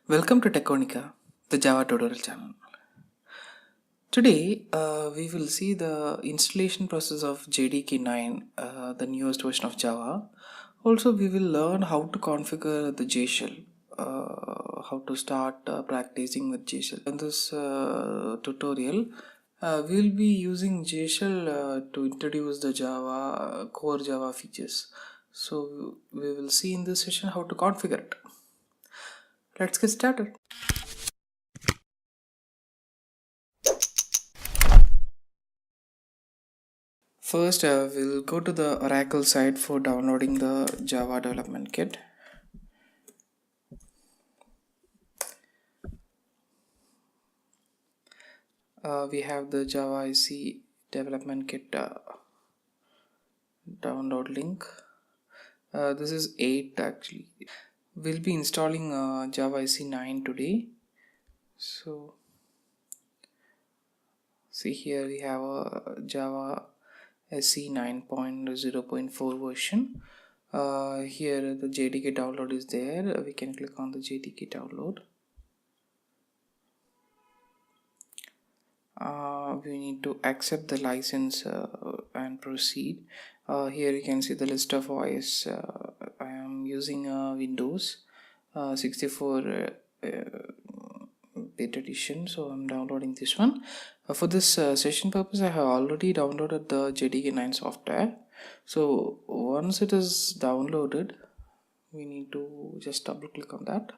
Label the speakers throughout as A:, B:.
A: Welcome to Techonica, the Java tutorial channel. Today, we will see the installation process of JDK 9, the newest version of Java. Also, we will learn how to configure the Jshell, how to start practicing with Jshell. In this tutorial, we will be using Jshell to introduce the Java core Java features. So, we will see in this session how to configure it. Let's get started. First, we'll go to the Oracle site for downloading the Java development kit. We have the Java IC development kit download link. This is 8 actually. We'll be installing Java IC 9 today. So, see here we have a Java SC 9.0.4 version. Here the JDK download is there. We can click on the JDK download. We need to accept the license and proceed. Here you can see the list of OS. I am using Windows 64 beta edition, so I'm downloading this one. For this session purpose, I have already downloaded the JDK 9 software. So once it is downloaded, we need to just double click on that.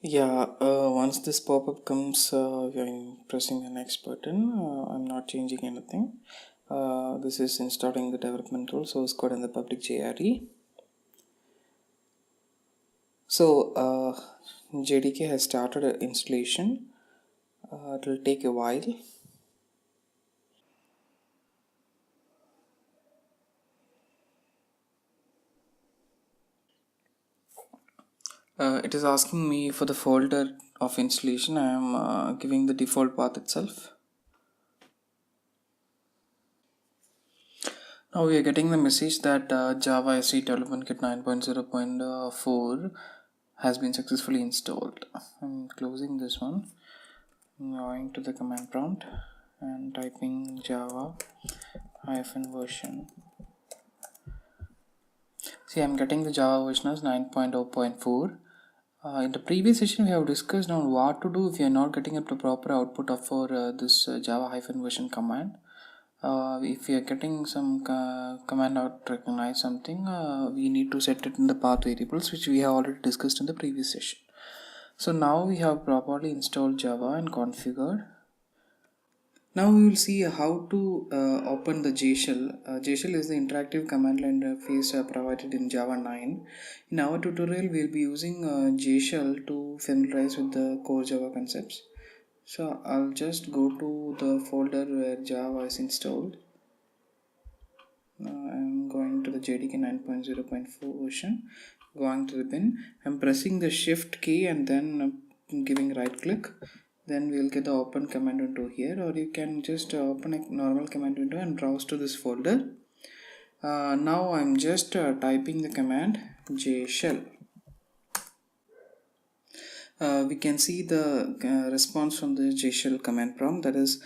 A: Yeah, once this pop-up comes, we are pressing the next button. I'm not changing anything. This is installing the development tool, source code and the public JRE. So JDK has started installation. It will take a while. It is asking me for the folder of installation. I am giving the default path itself. Now we are getting the message that Java SE Development Kit 9.0.4 has been successfully installed. I'm closing this one. I'm going to the command prompt and typing Java -version. See, I'm getting the Java version as 9.0.4. In the previous session, we have discussed on what to do if you are not getting up the proper output of for this Java-version command. If we are getting some command out recognize something, we need to set it in the path variables, which we have already discussed in the previous session. So now we have properly installed Java and configured. Now we will see how to open the Jshell. Jshell is the interactive command line interface provided in Java 9. In our tutorial, we will be using Jshell to familiarize with the core Java concepts. So I'll just go to the folder where Java is installed. I'm going to the JDK 9.0.4 version, going to the bin. I'm pressing the shift key and then giving right click. Then we'll get the open command window here, or you can just open a normal command window and browse to this folder. Now I'm just typing the command Jshell. We can see the response from the Jshell command prompt, that is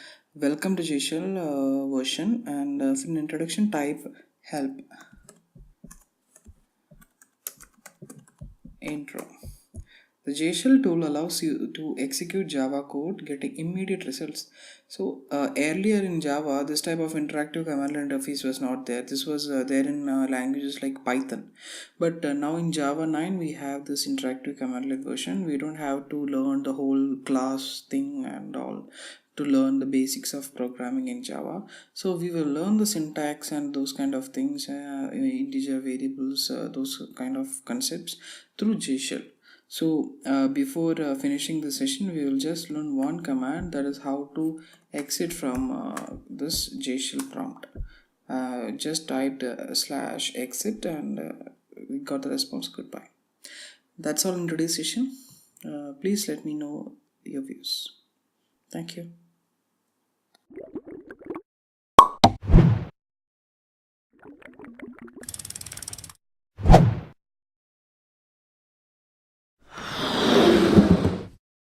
A: welcome to Jshell version, and for an introduction type help intro. The Jshell tool allows you to execute Java code getting immediate results. So earlier in Java, this type of interactive command line interface was not there. This was there in languages like Python. But now in Java 9, we have this interactive command line version. We don't have to learn the whole class thing and all to learn the basics of programming in Java. So we will learn the syntax and those kind of things, integer variables, those kind of concepts through Jshell. So before finishing the session, we will just learn one command, that is how to exit from this Jshell prompt. Just typed /exit and we got the response goodbye. That's all in today's session. Please let me know your views. Thank you.